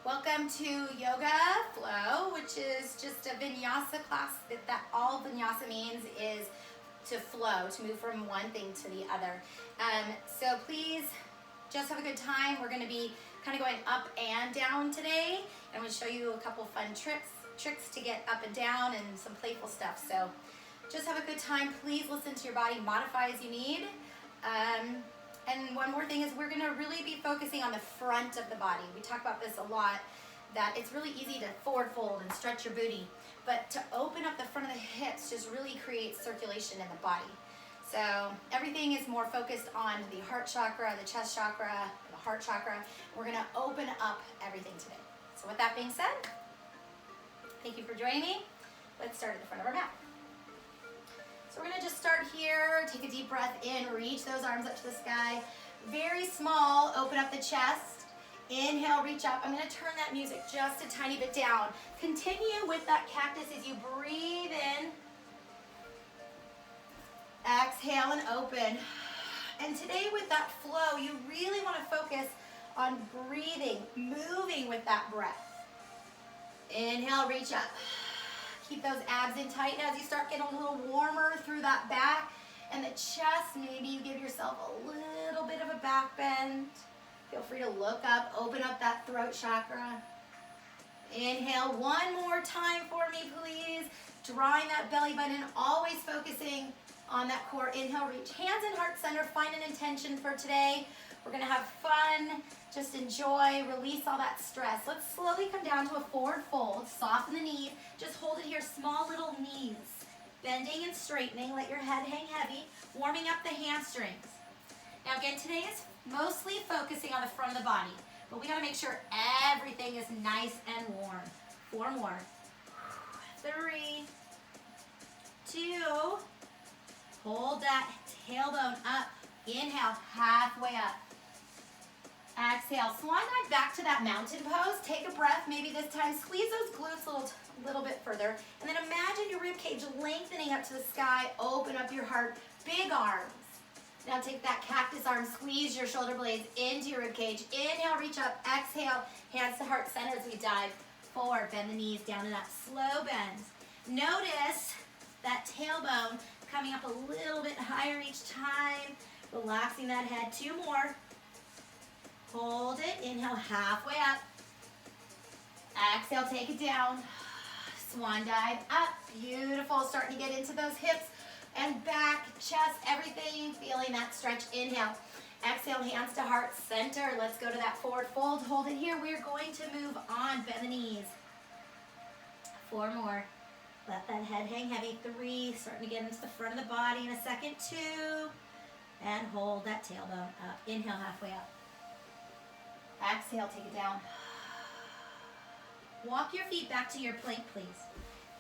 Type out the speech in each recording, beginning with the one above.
Welcome to Yoga Flow, which is just a vinyasa class. That all vinyasa means is to flow, to move from one thing to the other. So please just have a good time. We're going to be kind of going up and down today. And I'm going to show you a couple fun tricks to get up and down and some playful stuff. So just have a good time. Please listen to your body, modify as you need. And one more thing is we're gonna really be focusing on the front of the body. We talk about this a lot, that it's really easy to forward fold and stretch your booty, but to open up the front of the hips just really creates circulation in the body. So everything is more focused on the heart chakra, the chest chakra, the heart chakra. We're gonna open up everything today. So with that being said, thank you for joining me. Let's start at the front of our mat. So we're gonna just start here, take a deep breath in, reach those arms up to the sky. Very small, open up the chest. Inhale, reach up. I'm gonna turn that music just a tiny bit down. Continue with that cactus as you breathe in. Exhale and open. And today with that flow, you really wanna focus on breathing, moving with that breath. Inhale, reach up. Keep those abs in tight. And as you start getting a little warmer through that back and the chest, maybe you give yourself a little bit of a back bend. Feel free to look up, open up that throat chakra. Inhale one more time for me, please. Drawing that belly button, always focusing on that core. Inhale, reach hands in heart center. Find an intention for today. We're gonna have fun. Just enjoy, release all that stress. Let's slowly come down to a forward fold. Soften the knees. Just hold it here, small little knees. Bending and straightening, let your head hang heavy. Warming up the hamstrings. Now again, today is mostly focusing on the front of the body, but we gotta make sure everything is nice and warm. 4 more. 3, 2, hold that tailbone up. Inhale, halfway up. Exhale, swan dive back to that mountain pose. Take a breath, maybe this time squeeze those glutes a little bit further. And then imagine your rib cage lengthening up to the sky. Open up your heart, big arms. Now take that cactus arm, squeeze your shoulder blades into your rib cage. Inhale, reach up, exhale, hands to heart center as we dive forward. Bend the knees down to that slow bend. Notice that tailbone coming up a little bit higher each time. Relaxing that head. 2 more. Hold it. Inhale, halfway up. Exhale, take it down. Swan dive up. Beautiful. Starting to get into those hips and back, chest, everything. Feeling that stretch. Inhale. Exhale, hands to heart center. Let's go to that forward fold. Hold it here. We're going to move on. Bend the knees. 4 more. Let that head hang heavy. 3. Starting to get into the front of the body in a second. 2. And hold that tailbone up. Inhale, halfway up. Exhale, take it down. Walk your feet back to your plank, please.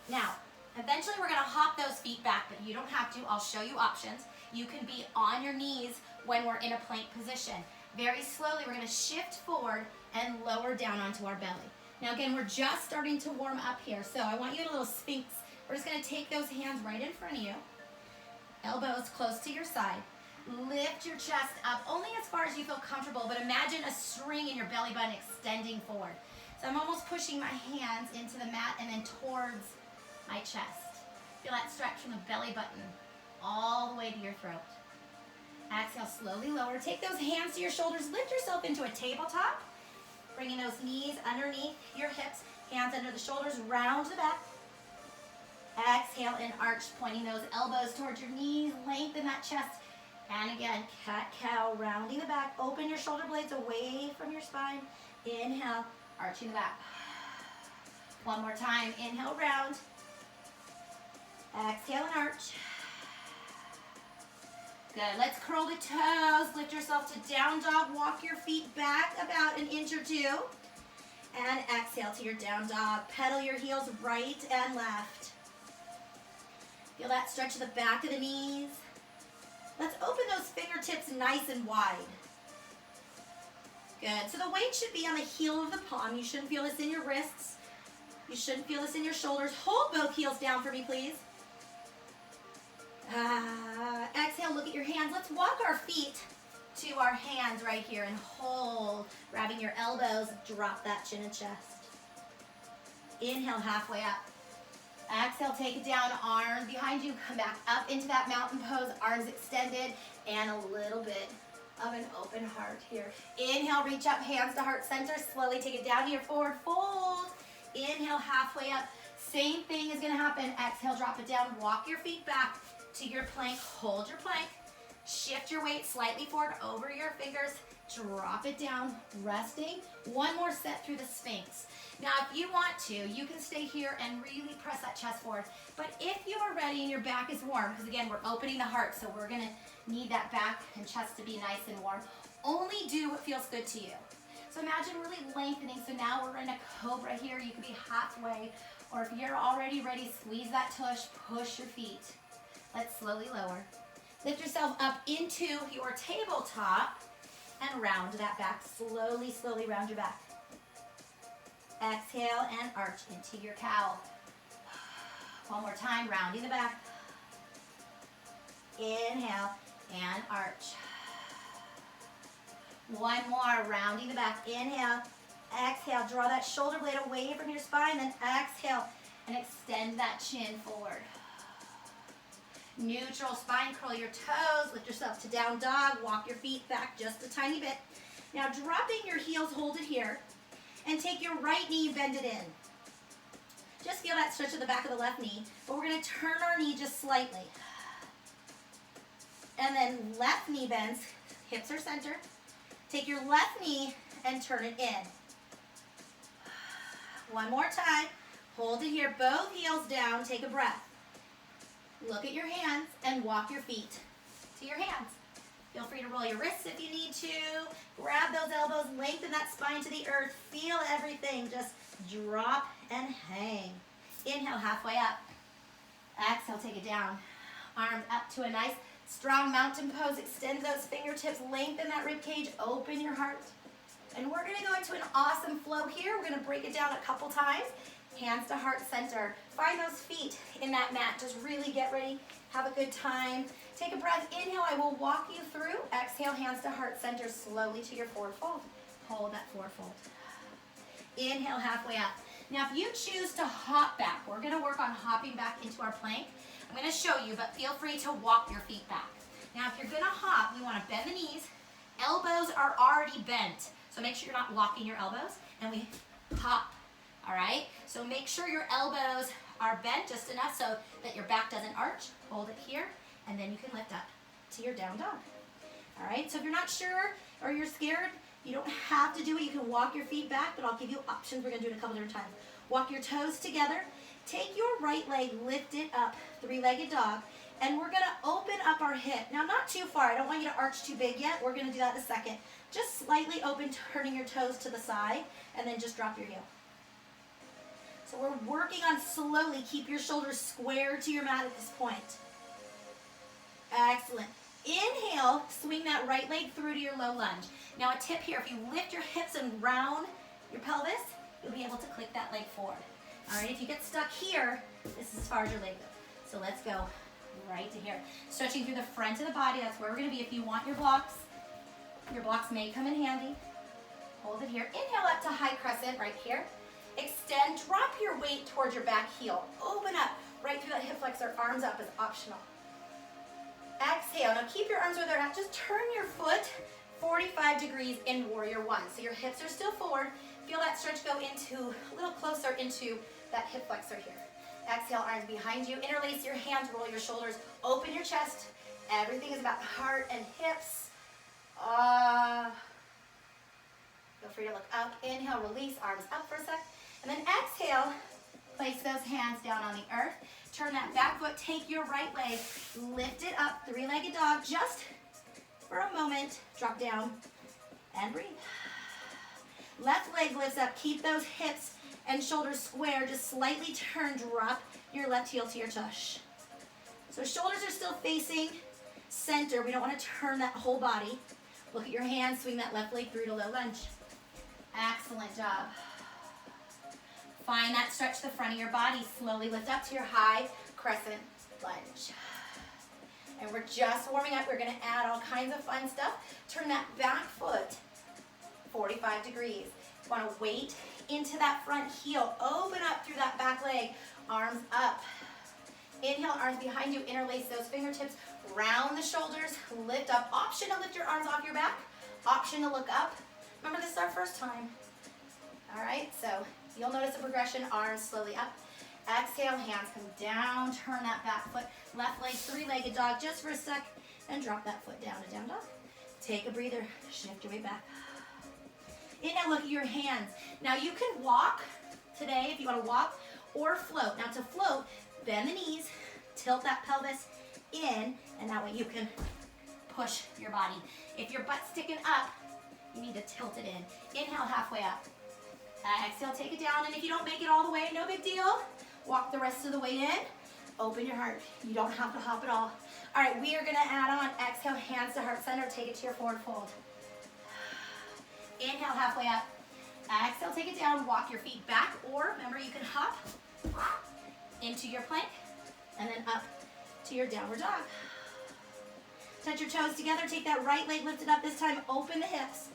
Now, eventually we're gonna hop those feet back, but you don't have to. I'll show you options. You can be on your knees when we're in a plank position. Very slowly, we're gonna shift forward and lower down onto our belly. Now again, we're just starting to warm up here, so I want you in a little sphinx. We're just gonna take those hands right in front of you. Elbows close to your side. Lift your chest up only as far as you feel comfortable, but imagine a string in your belly button extending forward. So I'm almost pushing my hands into the mat and then towards my chest. Feel that stretch from the belly button all the way to your throat. Exhale, slowly lower. Take those hands to your shoulders. Lift yourself into a tabletop. Bringing those knees underneath your hips. Hands under the shoulders, round to the back. Exhale and arch, pointing those elbows towards your knees. Lengthen that chest. And again, cat-cow, rounding the back. Open your shoulder blades away from your spine. Inhale, arching the back. 1 more time. Inhale, round. Exhale and arch. Good. Let's curl the toes. Lift yourself to down dog. Walk your feet back about 1 inch or 2. And exhale to your down dog. Pedal your heels right and left. Feel that stretch of the back of the knees. Let's open those fingertips nice and wide. Good. So the weight should be on the heel of the palm. You shouldn't feel this in your wrists. You shouldn't feel this in your shoulders. Hold both heels down for me, please. Exhale, look at your hands. Let's walk our feet to our hands right here and hold, grabbing your elbows, drop that chin and chest. Inhale, halfway up. Exhale, take it down, arms behind you, come back up into that mountain pose, arms extended, and a little bit of an open heart here. Inhale, reach up, hands to heart center, slowly take it down to your forward fold. Inhale, halfway up. Same thing is gonna happen. Exhale, drop it down, walk your feet back to your plank, hold your plank, shift your weight slightly forward over your fingers, drop it down, resting. One more set through the Sphinx. Now, if you want to, you can stay here and really press that chest forward. But if you are ready and your back is warm, because again, we're opening the heart, so we're gonna need that back and chest to be nice and warm. Only do what feels good to you. So imagine really lengthening. So now we're in a cobra here. You could be halfway, or if you're already ready, squeeze that tush, push your feet. Let's slowly lower. Lift yourself up into your tabletop and round that back. Slowly, slowly round your back. Exhale and arch into your cow. One more time, rounding the back. Inhale and arch. One more, rounding the back. Inhale, exhale, draw that shoulder blade away from your spine, then exhale and extend that chin forward. Neutral spine, curl your toes, lift yourself to down dog, walk your feet back just a tiny bit. Now dropping your heels, hold it here, and take your right knee, bend it in. Just feel that stretch at the back of the left knee, but we're gonna turn our knee just slightly. And then left knee bends, hips are center. Take your left knee and turn it in. One more time, hold it here, both heels down, take a breath. Look at your hands and walk your feet to your hands. Feel free to roll your wrists if you need to. Grab those elbows, lengthen that spine to the earth. Feel everything, just drop and hang. Inhale, halfway up. Exhale, take it down. Arms up to a nice, strong mountain pose. Extend those fingertips, lengthen that rib cage, open your heart. And we're gonna go into an awesome flow here. We're gonna break it down a couple times. Hands to heart center. Find those feet in that mat. Just really get ready. Have a good time. Take a breath. Inhale, I will walk you through. Exhale, hands to heart center, slowly to your forward fold. Hold that forward fold. Inhale, halfway up. Now, if you choose to hop back, we're gonna work on hopping back into our plank. I'm gonna show you, but feel free to walk your feet back. Now, if you're gonna hop, we wanna bend the knees. Elbows are already bent, so make sure you're not locking your elbows, and we hop. All right, so make sure your elbows are bent just enough so that your back doesn't arch. Hold it here, and then you can lift up to your down dog. All right, so if you're not sure or you're scared, you don't have to do it. You can walk your feet back, but I'll give you options. We're gonna do it a couple different times. Walk your toes together. Take your right leg, lift it up, three-legged dog, and we're gonna open up our hip. Now, not too far. I don't want you to arch too big yet. We're gonna do that in a second. Just slightly open, turning your toes to the side, and then just drop your heel. So we're working on slowly. Keep your shoulders square to your mat at this point. Excellent. Inhale, swing that right leg through to your low lunge. Now a tip here, if you lift your hips and round your pelvis, you'll be able to click that leg forward. All right, if you get stuck here, this is as far as your leg goes. So let's go right to here. Stretching through the front of the body, that's where we're gonna be. If you want your blocks may come in handy. Hold it here. Inhale up to high crescent right here. Extend, drop your weight towards your back heel. Open up right through that hip flexor. Arms up is optional. Exhale. Now keep your arms where they're at. Just turn your foot 45 degrees in warrior one. So your hips are still forward. Feel that stretch go into a little closer into that hip flexor here. Exhale, arms behind you. Interlace your hands, roll your shoulders, open your chest. Everything is about heart and hips. Feel free to look up. Inhale, release, arms up for a sec. And then exhale, place those hands down on the earth. Turn that back foot, take your right leg, lift it up, three-legged dog, just for a moment. Drop down and breathe. Left leg lifts up, keep those hips and shoulders square, just slightly turn, drop your left heel to your tush. So shoulders are still facing center. We don't want to turn that whole body. Look at your hands, swing that left leg through to low lunge. Excellent job. Find that stretch the front of your body. Slowly lift up to your high crescent lunge. And we're just warming up. We're gonna add all kinds of fun stuff. Turn that back foot 45 degrees. You wanna weight into that front heel. Open up through that back leg. Arms up. Inhale, arms behind you. Interlace those fingertips. Round the shoulders. Lift up. Option to lift your arms off your back. Option to look up. Remember, this is our first time. All right, so you'll notice the progression. Arms slowly up. Exhale, hands come down. Turn that back foot. Left leg, three-legged dog just for a sec. And drop that foot down to down dog. Take a breather. Shift your way back. Inhale, look at your hands. Now you can walk today if you want to walk or float. Now to float, bend the knees, tilt that pelvis in, and that way you can push your body. If your butt's sticking up, you need to tilt it in. Inhale, halfway up. Exhale, take it down, and if you don't make it all the way, no big deal. Walk the rest of the way in. Open your heart. You don't have to hop at all. All right, we are gonna add on. Exhale, hands to heart center. Take it to your forward fold. Inhale, halfway up. Exhale, take it down. Walk your feet back, or remember, you can hop into your plank, and then up to your downward dog. Touch your toes together. Take that right leg lifted up this time. Open the hips.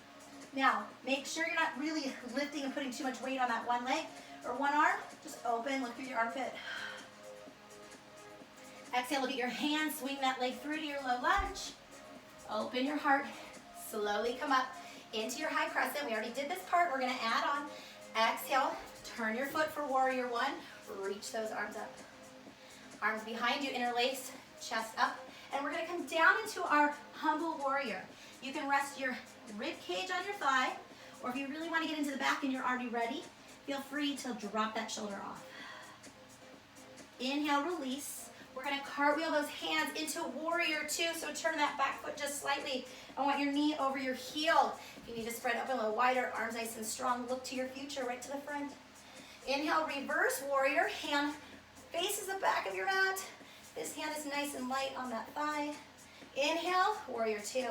Now, make sure you're not really lifting and putting too much weight on that one leg or one arm. Just open, look through your armpit. Exhale, look at your hands. Swing that leg through to your low lunge. Open your heart. Slowly come up into your high crescent. We already did this part. We're going to add on. Exhale, turn your foot for warrior one. Reach those arms up. Arms behind you, interlace, chest up. And we're going to come down into our humble warrior. You can rest your rib cage on your thigh, or if you really want to get into the back and you're already ready, feel free to drop that shoulder off. Inhale, release. We're going to cartwheel those hands into warrior two, so turn that back foot just slightly. I want your knee over your heel. If you need to spread open a little wider, arms nice and strong, look to your future, right to the front. Inhale, reverse warrior. Hand faces the back of your mat. This hand is nice and light on that thigh. Inhale, warrior two.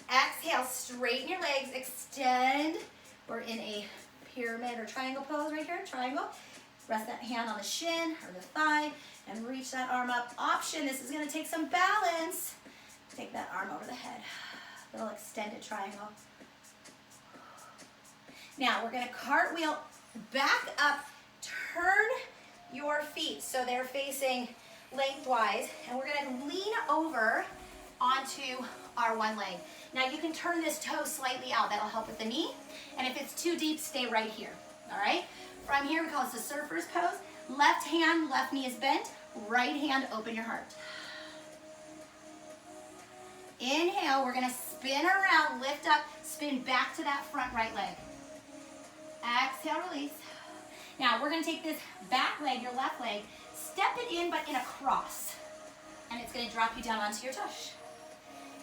Exhale, straighten your legs, extend. We're in a pyramid or triangle pose right here, triangle. Rest that hand on the shin or the thigh and reach that arm up. Option, this is gonna take some balance. Take that arm over the head. Little extended triangle. Now we're gonna cartwheel back up, turn your feet so they're facing lengthwise, and we're gonna lean over onto our one leg. Now you can turn this toe slightly out. That'll help with the knee. And if it's too deep, stay right here. All right? From here, we call this the surfer's pose. Left hand, left knee is bent. Right hand, open your heart. Inhale, we're gonna spin around, lift up, spin back to that front right leg. Exhale, release. Now we're gonna take this back leg, your left leg, step it in, but in a cross. And it's gonna drop you down onto your tush.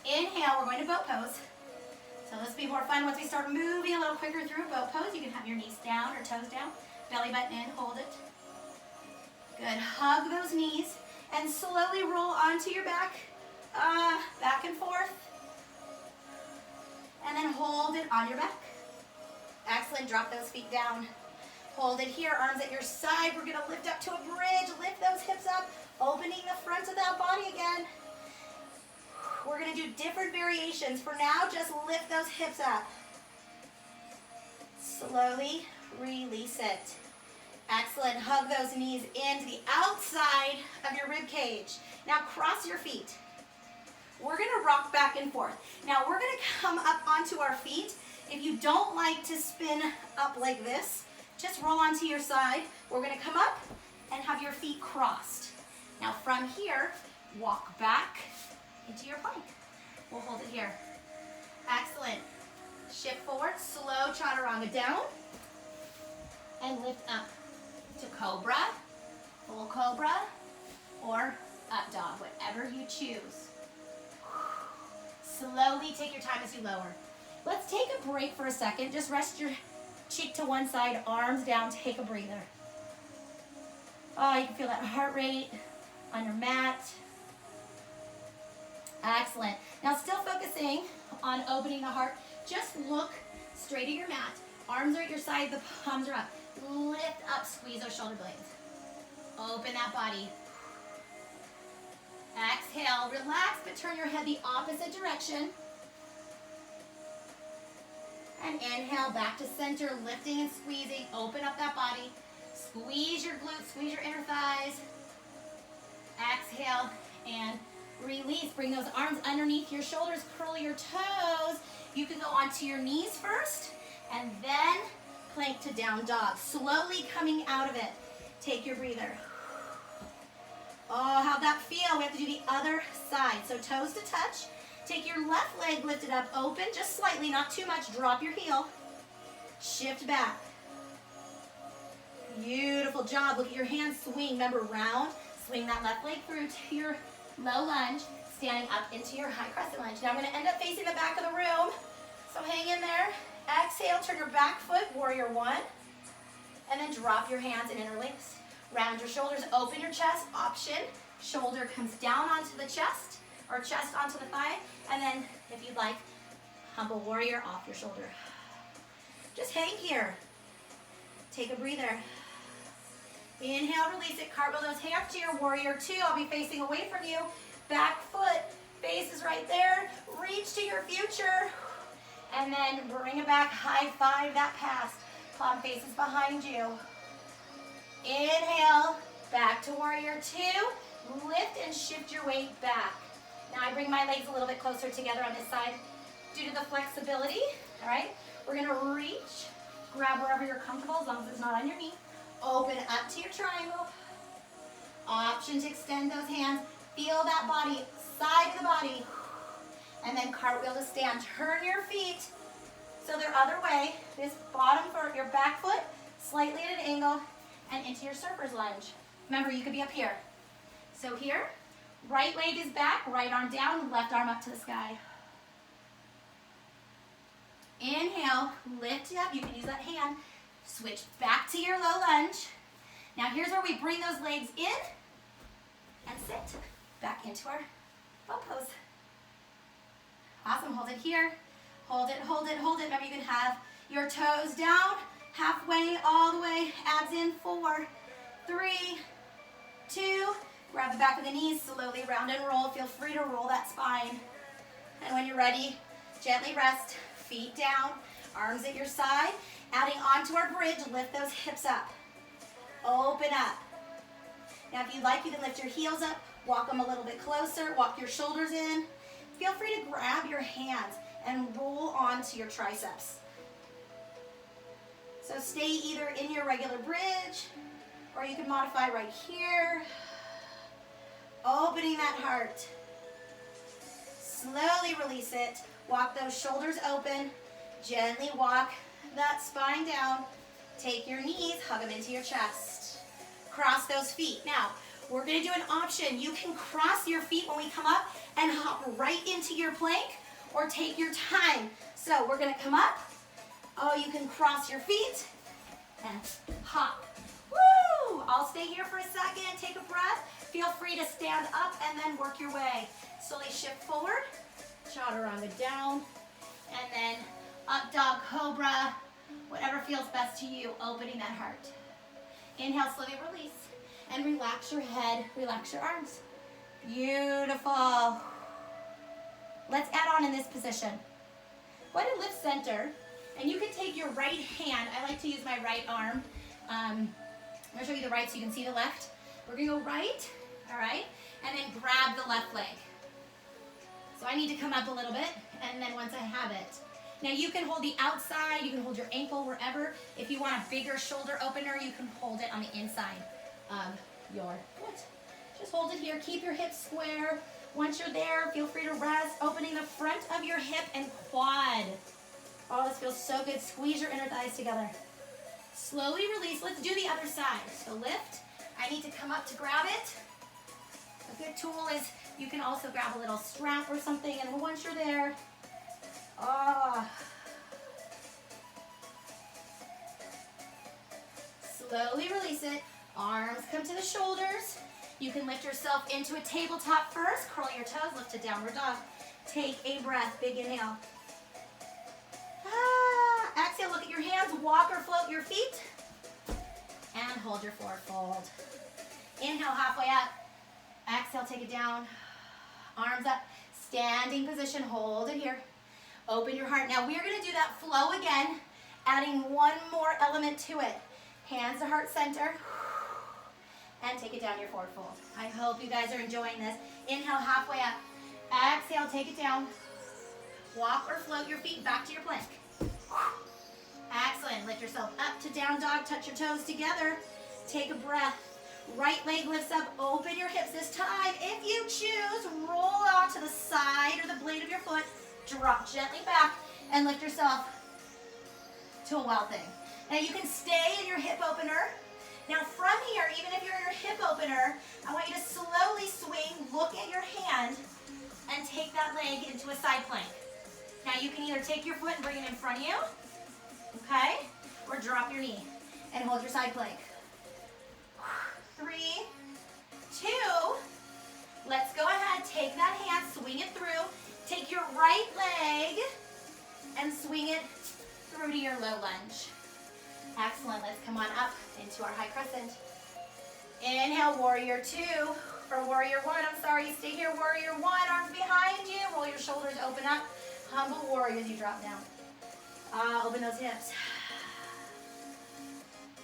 Inhale, we're going to boat pose. So this will be more fun once we start moving a little quicker through boat pose. You can have your knees down or toes down, belly button in, hold it. Good, hug those knees and slowly roll onto your back, back and forth. And then hold it on your back. Excellent, drop those feet down. Hold it here, arms at your side. We're gonna lift up to a bridge, lift those hips up, opening the front of that body again. We're gonna do different variations. For now, just lift those hips up. Slowly release it. Excellent, hug those knees into the outside of your rib cage. Now cross your feet. We're gonna rock back and forth. Now we're gonna come up onto our feet. If you don't like to spin up like this, just roll onto your side. We're gonna come up and have your feet crossed. Now from here, walk back into your plank. We'll hold it here. Excellent. Shift forward, slow chaturanga down, and lift up to cobra, full cobra, or up dog, whatever you choose. Slowly take your time as you lower. Let's take a break for a second. Just rest your cheek to one side, arms down, take a breather. Oh, you can feel that heart rate on your mat. Excellent. Now still focusing on opening the heart. Just look straight at your mat. Arms are at your side, the palms are up. Lift up, squeeze those shoulder blades. Open that body. Exhale, relax, but turn your head the opposite direction. And inhale, back to center, lifting and squeezing. Open up that body. Squeeze your glutes, squeeze your inner thighs. Exhale and release. Bring those arms underneath your shoulders, curl your toes. You can go onto your knees first, and then plank to down dog. Slowly coming out of it. Take your breather. Oh, how'd that feel? We have to do the other side. So toes to touch. Take your left leg lifted up, open, just slightly, not too much. Drop your heel. Shift back. Beautiful job. Look at your hands swing. Remember, round. Swing that left leg through to your low lunge, standing up into your high crescent lunge. Now I'm going to end up facing the back of the room. So hang in there. Exhale, turn your back foot, warrior one. And then drop your hands and interlace. Round your shoulders, open your chest, option. Shoulder comes down onto the chest, or chest onto the thigh. And then, if you'd like, humble warrior off your shoulder. Just hang here. Take a breather. Inhale, release it. Cartwheel those hands to your warrior two. I'll be facing away from you. Back foot, face is right there. Reach to your future. And then bring it back. High five that past. Palm faces behind you. Inhale, back to warrior two. Lift and shift your weight back. Now I bring my legs a little bit closer together on this side due to the flexibility. All right, we're gonna reach, grab wherever you're comfortable as long as it's not on your knee. Open up to your triangle. Option to extend those hands. Feel that body, side of the body. And then cartwheel to stand. Turn your feet so they're other way. This bottom for your back foot, slightly at an angle, and into your surfer's lunge. Remember, you could be up here. So here, right leg is back, right arm down, left arm up to the sky. Inhale, lift up. You can use that hand. Switch back to your low lunge. Now here's where we bring those legs in and sit back into our bow pose. Awesome, hold it here. Hold it, hold it, hold it. Remember, you can have your toes down, halfway, all the way, abs in, 4, 3, 2, grab the back of the knees, slowly round and roll. Feel free to roll that spine. And when you're ready, gently rest, feet down, arms at your side. Adding onto our bridge, lift those hips up. Open up. Now if you'd like, you can lift your heels up, walk them a little bit closer, walk your shoulders in. Feel free to grab your hands and roll onto your triceps. So stay either in your regular bridge, or you can modify right here. Opening that heart. Slowly release it. Walk those shoulders open. Gently walk that spine down. Take your knees, hug them into your chest. Cross those feet. Now, we're going to do an option. You can cross your feet when we come up and hop right into your plank, or take your time. So we're going to come up. Oh, you can cross your feet and hop. Woo! I'll stay here for a second. Take a breath. Feel free to stand up and then work your way. Slowly shift forward. Chaturanga down. And then up dog cobra. Whatever feels best to you. Opening that heart. Inhale, slowly release. And relax your head. Relax your arms. Beautiful. Let's add on in this position. Go ahead and lift center. And you can take your right hand. I like to use my right arm. I'm going to show you the right so you can see the left. We're going to go right, all right, and then grab the left leg. So I need to come up a little bit, and then once I have it. Now you can hold the outside, you can hold your ankle wherever. If you want a bigger shoulder opener, you can hold it on the inside of your foot. Just hold it here, keep your hips square. Once you're there, feel free to rest, opening the front of your hip and quad. Oh, this feels so good. Squeeze your inner thighs together. Slowly release. Let's do the other side. So lift. I need to come up to grab it. A good tool is you can also grab a little strap or something, and once you're there, slowly release it. Arms come to the shoulders. You can lift yourself into a tabletop first. Curl your toes, lift to downward dog. Take a breath, big inhale. Exhale, look at your hands. Walk or float your feet. And hold your forward fold. Inhale, halfway up. Exhale, take it down. Arms up, standing position, hold it here. Open your heart. Now we're gonna do that flow again, adding one more element to it. Hands to heart center, and take it down your forward fold. I hope you guys are enjoying this. Inhale, halfway up. Exhale, take it down. Walk or float your feet back to your plank. Excellent. Lift yourself up to down dog. Touch your toes together. Take a breath. Right leg lifts up. Open your hips this time. If you choose, roll onto the side or the blade of your foot. Drop gently back and lift yourself to a wild thing. Now you can stay in your hip opener. Now from here, even if you're in your hip opener, I want you to slowly swing, look at your hand, and take that leg into a side plank. Now you can either take your foot and bring it in front of you, okay? Or drop your knee and hold your side plank. 3, 2, let's go ahead, take that hand, swing it through. Take your right leg and swing it through to your low lunge. Excellent, let's come on up into our high crescent. Inhale, warrior 2, or warrior 1, I'm sorry, stay here, warrior 1, arms behind you, roll your shoulders, open up, humble warrior as you drop down. Open those hips.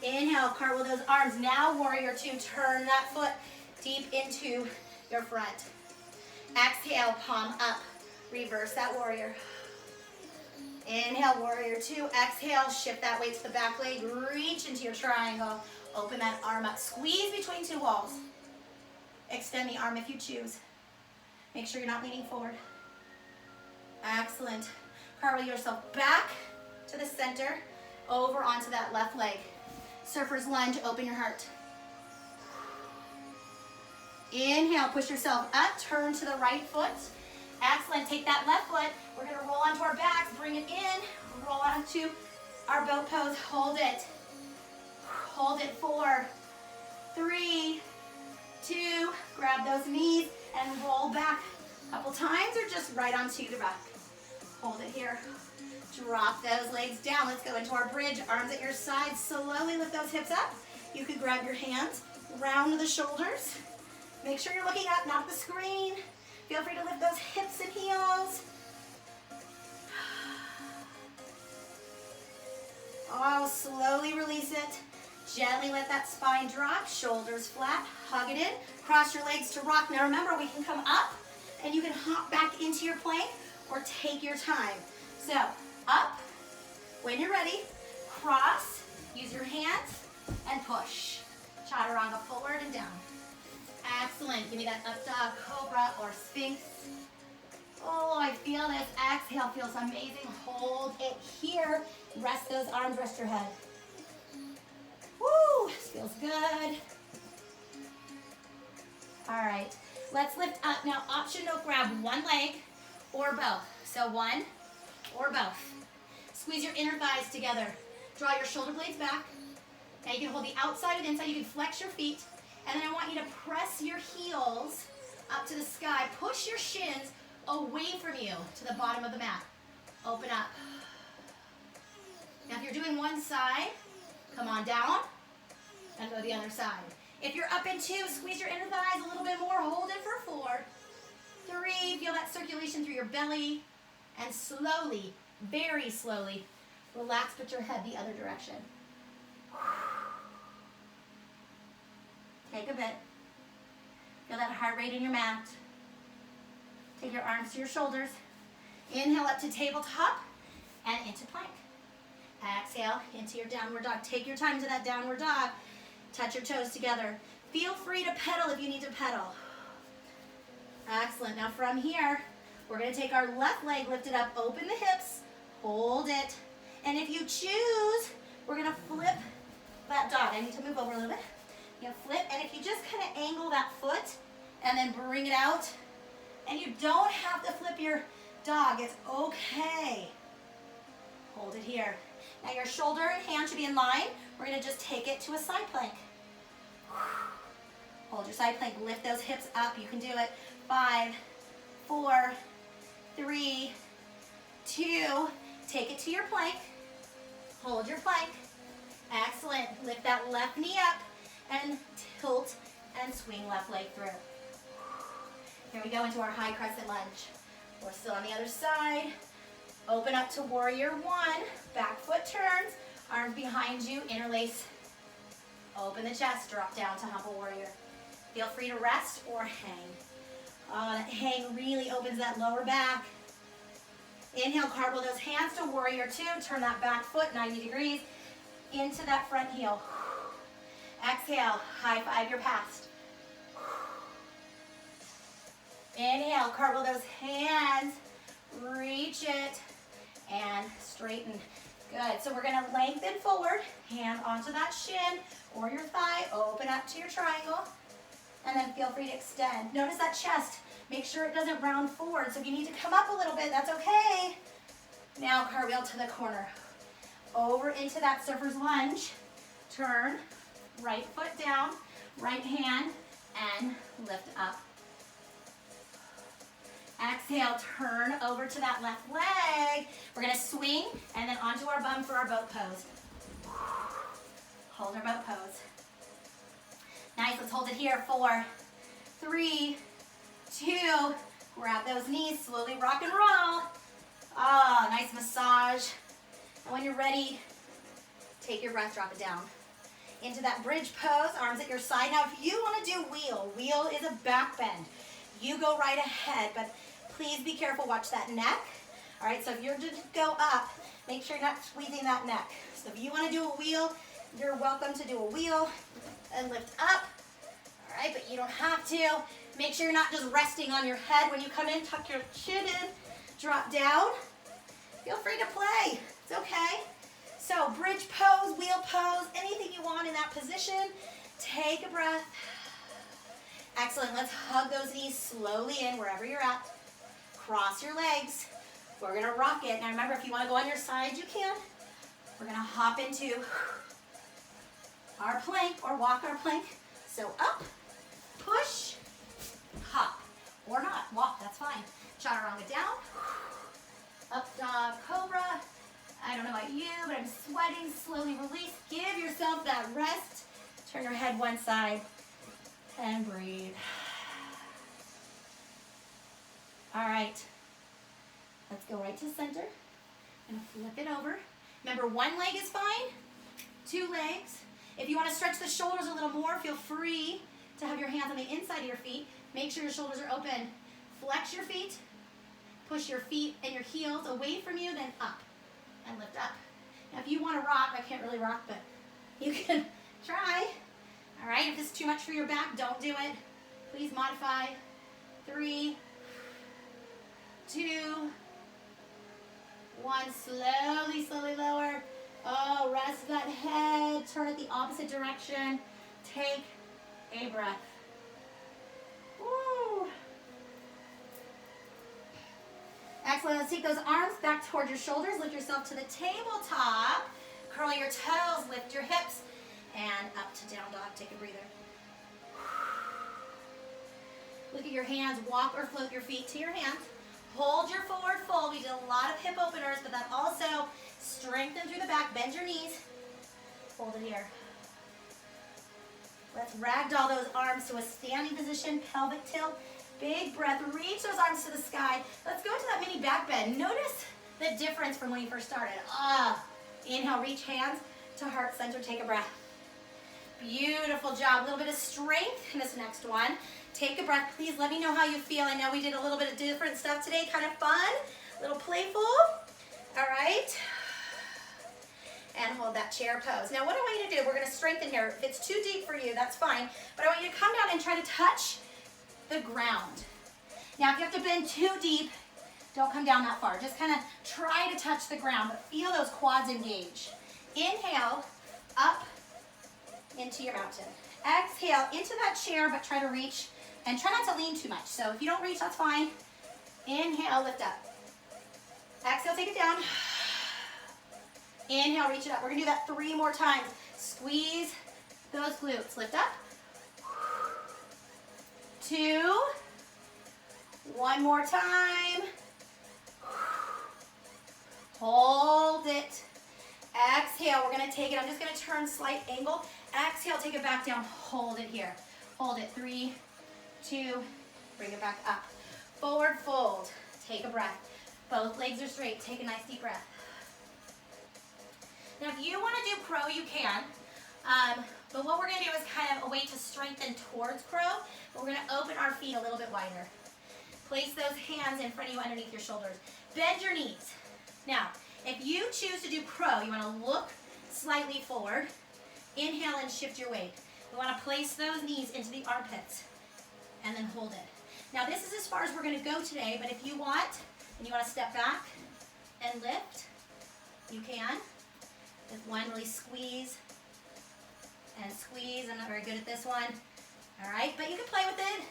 Inhale, cartwheel those arms. Now warrior 2, turn that foot deep into your front. Exhale, palm up, reverse that warrior. Inhale, warrior 2, exhale, shift that weight to the back leg, reach into your triangle, open that arm up, squeeze between 2 walls. Extend the arm if you choose. Make sure you're not leaning forward. Excellent. Cartwheel yourself back to the center, over onto that left leg. Surfer's lunge, open your heart. Inhale, push yourself up, turn to the right foot. Excellent, take that left foot, we're gonna roll onto our backs, bring it in, roll onto our boat pose, hold it. Hold it, 4, 3, 2, grab those knees and roll back a couple times or just right onto your back. Hold it here. Drop those legs down. Let's go into our bridge. Arms at your sides. Slowly lift those hips up. You could grab your hands, round the shoulders. Make sure you're looking up, not the screen. Feel free to lift those hips and heels. Oh, slowly release it. Gently let that spine drop, shoulders flat, hug it in. Cross your legs to rock. Now remember, we can come up and you can hop back into your plank or take your time. So, up, when you're ready, cross, use your hands, and push. Chaturanga forward and down. Excellent. Give me that up dog, cobra, or sphinx. Oh, I feel this. Exhale feels amazing. Hold it here. Rest those arms, rest your head. Woo, this feels good. All right, let's lift up. Now, option to grab one leg or both. So one or both. Squeeze your inner thighs together. Draw your shoulder blades back. Now you can hold the outside and inside. You can flex your feet. And then I want you to press your heels up to the sky. Push your shins away from you to the bottom of the mat. Open up. Now if you're doing one side, come on down and go the other side. If you're up in 2, squeeze your inner thighs a little bit more. Hold it for 4, 3. Feel that circulation through your belly. And slowly, very slowly, relax, put your head the other direction. Take a bit. Feel that heart rate in your mat. Take your arms to your shoulders. Inhale up to tabletop and into plank. Exhale into your downward dog. Take your time to that downward dog. Touch your toes together. Feel free to pedal if you need to pedal. Excellent. Now from here, we're going to take our left leg lifted up, open the hips, hold it. And if you choose, we're going to flip that dog. I need to move over a little bit. You flip, and if you just kind of angle that foot and then bring it out, and you don't have to flip your dog, it's okay. Hold it here. Now your shoulder and hand should be in line. We're going to just take it to a side plank. Hold your side plank, lift those hips up. You can do it. 5, 4, 3, 2. Take it to your plank. Hold your plank. Excellent. Lift that left knee up and tilt and swing left leg through. Here we go into our high crescent lunge. We're still on the other side. Open up to warrior one. Back foot turns. Arms behind you. Interlace. Open the chest. Drop down to humble warrior. Feel free to rest or hang. That hang really opens that lower back. Inhale, cartwheel those hands to warrior two. Turn that back foot 90 degrees into that front heel. Exhale, high five your past. Inhale, cartwheel those hands. Reach it and straighten. Good. So we're going to lengthen forward. Hand onto that shin or your thigh. Open up to your triangle. And then feel free to extend. Notice that chest. Make sure it doesn't round forward. So if you need to come up a little bit, that's okay. Now cartwheel to the corner. Over into that surfer's lunge. Turn. Right foot down. Right hand. And lift up. Exhale, turn over to that left leg. We're going to swing and then onto our bum for our boat pose. Hold our boat pose. Nice, let's hold it here. 4, 3, 2. Grab those knees, slowly rock and roll. Ah, nice massage. And when you're ready, take your breath, drop it down. Into that bridge pose, arms at your side. Now, if you want to do wheel is a back bend. You go right ahead, but please be careful. Watch that neck. All right, so if you're to go up, make sure you're not squeezing that neck. So if you want to do a wheel, you're welcome to do a wheel and lift up. All right, but you don't have to. Make sure you're not just resting on your head. When you come in, tuck your chin in, drop down. Feel free to play. It's okay. So bridge pose, wheel pose, anything you want in that position. Take a breath. Excellent. Let's hug those knees slowly in wherever you're at. Cross your legs. We're going to rock it. Now remember, if you want to go on your side, you can. We're going to hop into our plank or walk our plank. So up, push, hop. Or not. Walk, that's fine. Chaturanga down. Up dog cobra. I don't know about you, but I'm sweating. Slowly release. Give yourself that rest. Turn your head one side. And breathe. All right. Let's go right to center and flip it over. Remember, one leg is fine. 2 legs. If you want to stretch the shoulders a little more, feel free to have your hands on the inside of your feet. Make sure your shoulders are open. Flex your feet. Push your feet and your heels away from you, then up and lift up. Now, if you want to rock, I can't really rock, but you can try. All right, if this is too much for your back, don't do it. Please modify. 3, 2, 1. Slowly, slowly lower. Oh, rest that head. Turn it the opposite direction. Take a breath. Woo. Excellent. Let's take those arms back towards your shoulders. Lift yourself to the tabletop. Curl your toes. Lift your hips. And up to down dog. Take a breather. Look at your hands. Walk or float your feet to your hands. Hold your forward fold. We did a lot of hip openers, but that also strengthen through the back. Bend your knees. Hold it here. Let's ragdoll those arms to a standing position. Pelvic tilt. Big breath. Reach those arms to the sky. Let's go into that mini back bend. Notice the difference from when you first started. Inhale, reach hands to heart center. Take a breath. Beautiful job. A little bit of strength in this next one. Take a breath. Please let me know how you feel. I know we did a little bit of different stuff today. Kind of fun. A little playful. All right. And hold that chair pose. Now what I want you to do, we're going to strengthen here. If it's too deep for you, that's fine. But I want you to come down and try to touch the ground. Now if you have to bend too deep, don't come down that far. Just kind of try to touch the ground, but feel those quads engage. Inhale, up into your mountain. Exhale into that chair, but try to reach and try not to lean too much. So if you don't reach, that's fine. Inhale, lift up. Exhale, take it down. Inhale, reach it up. We're gonna do that 3 more times. Squeeze those glutes. Lift up. 2. 1 more time. Hold it. Exhale, we're gonna take it. I'm just gonna turn slight angle. Exhale, take it back down. Hold it here. Hold it. 3, 2, Bring it back up. Forward fold. Take a breath. Both legs are straight. Take a nice deep breath. Now, if you want to do crow, you can. But what we're going to do is kind of a way to strengthen towards crow. But we're going to open our feet a little bit wider. Place those hands in front of you underneath your shoulders. Bend your knees. Now, if you choose to do crow, you want to look slightly forward. Inhale and shift your weight. We want to place those knees into the armpits and then hold it. Now, this is as far as we're going to go today, but if you want, and you want to step back and lift, you can. With one, really squeeze and squeeze. I'm not very good at this one. All right, but you can play with it.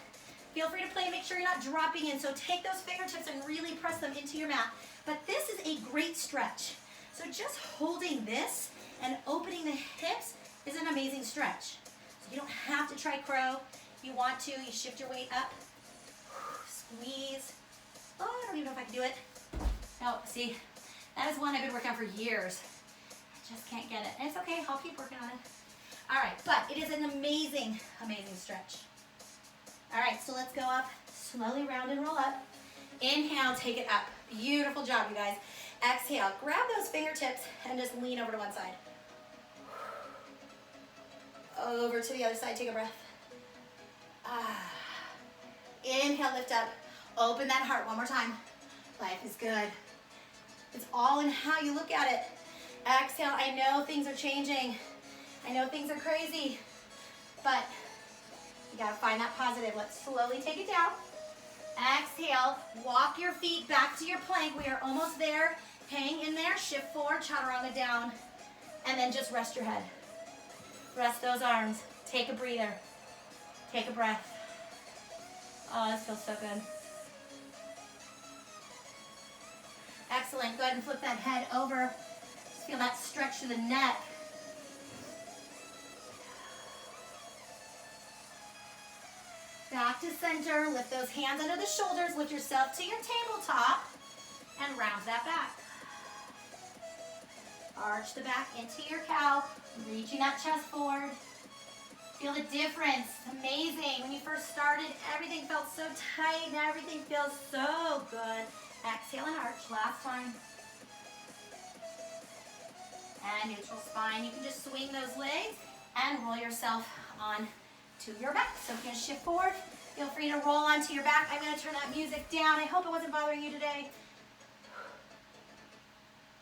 Feel free to play. Make sure you're not dropping in. So take those fingertips and really press them into your mat. But this is a great stretch. So just holding this and opening the hips is an amazing stretch. So you don't have to try crow. If you want to, you shift your weight up. Squeeze. Oh, I don't even know if I can do it. Oh, see, that is one I've been working on for years. I just can't get it. And it's okay, I'll keep working on it. All right, but it is an amazing, amazing stretch. All right, so let's go up, slowly round and roll up. Inhale, take it up. Beautiful job, you guys. Exhale, grab those fingertips and just lean over to one side. Over to the other side, take a breath. Inhale, lift up. Open that heart one more time. Life is good. It's all in how you look at it. Exhale, I know things are changing. I know things are crazy, but you gotta find that positive. Let's slowly take it down. Exhale, walk your feet back to your plank. We are almost there. Hang in there, shift forward, chaturanga down, and then just rest your head. Rest those arms. Take a breather. Take a breath. Oh, this feels so good. Excellent. Go ahead and flip that head over. Just feel that stretch through the neck. Back to center. Lift those hands under the shoulders. Lift yourself to your tabletop and round that back. Arch the back into your cow. Reaching that chest forward. Feel the difference. Amazing. When you first started, everything felt so tight. Now everything feels so good. Exhale and arch. Last time. And neutral spine. You can just swing those legs and roll yourself on to your back. So if you're going to shift forward, feel free to roll onto your back. I'm going to turn that music down. I hope it wasn't bothering you today.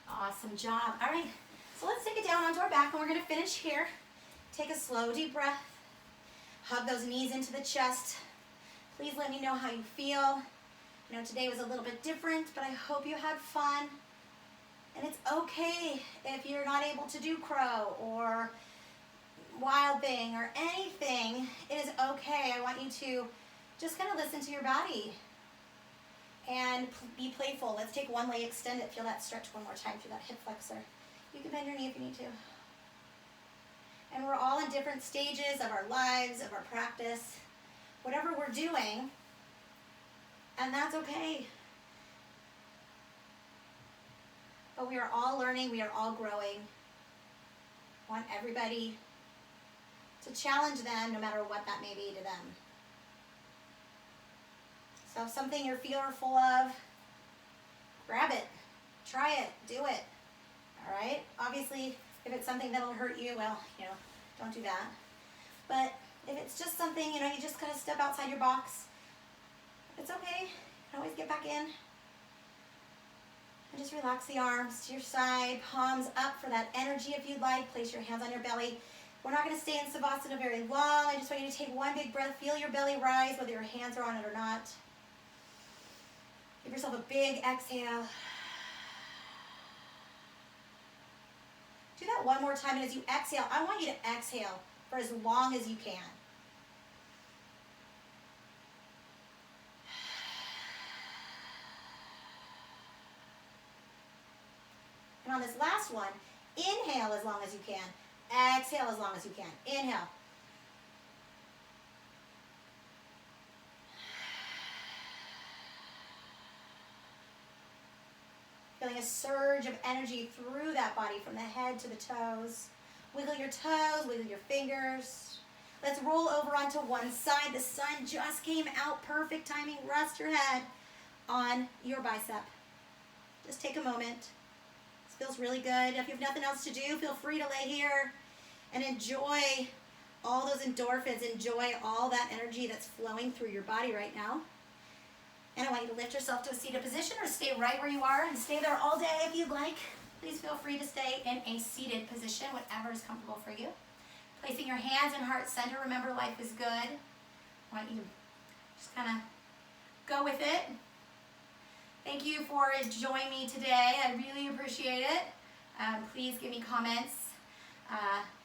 Awesome job. All right, so let's take it down onto our back, and we're going to finish here. Take a slow, deep breath. Hug those knees into the chest. Please let me know how you feel. I know today was a little bit different, but I hope you had fun. And it's okay if you're not able to do crow or wild thing or anything. It is okay. I want you to just kind of listen to your body and be playful. Let's take one leg, extend it. Feel that stretch one more time through that hip flexor. You can bend your knee if you need to. And we're all in different stages of our lives, of our practice, whatever we're doing, and that's okay. But we are all learning, we are all growing. I want everybody to challenge them no matter what that may be to them. So if something you're fearful of, grab it, try it, do it, all right? Obviously, if it's something that'll hurt you, well, don't do that. But if it's just something, you just gotta step outside your box, it's okay. You can always get back in. And just relax the arms to your side, palms up for that energy if you'd like. Place your hands on your belly. We're not gonna stay in Savasana very long. I just want you to take one big breath. Feel your belly rise, whether your hands are on it or not. Give yourself a big exhale. Do that one more time, and as you exhale, I want you to exhale for as long as you can. And on this last one, inhale as long as you can. Exhale as long as you can. Inhale. Feeling a surge of energy through that body from the head to the toes. Wiggle your toes, wiggle your fingers. Let's roll over onto one side. The sun just came out. Perfect timing. Rest your head on your bicep. Just take a moment. This feels really good. If you have nothing else to do, feel free to lay here and enjoy all those endorphins. Enjoy all that energy that's flowing through your body right now. And I want you to lift yourself to a seated position or stay right where you are and stay there all day if you'd like. Please feel free to stay in a seated position, whatever is comfortable for you. Placing your hands in heart center. Remember, life is good. I want you to just kind of go with it. Thank you for joining me today. I really appreciate it. Please give me comments.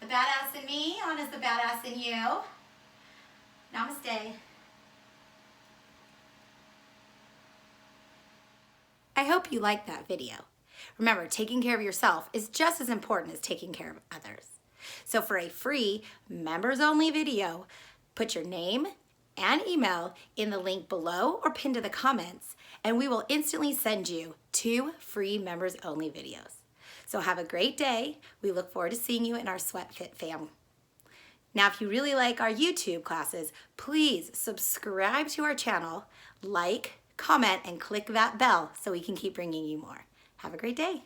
The badass in me, on is the badass in you. Namaste. I hope you liked that video. Remember, taking care of yourself is just as important as taking care of others. So for a free members-only video, put your name and email in the link below or pinned to the comments, and we will instantly send you 2 free members-only videos. So have a great day. We look forward to seeing you in our Sweat Fit fam. Now, if you really like our YouTube classes, please subscribe to our channel, like, comment, and click that bell so we can keep bringing you more. Have a great day.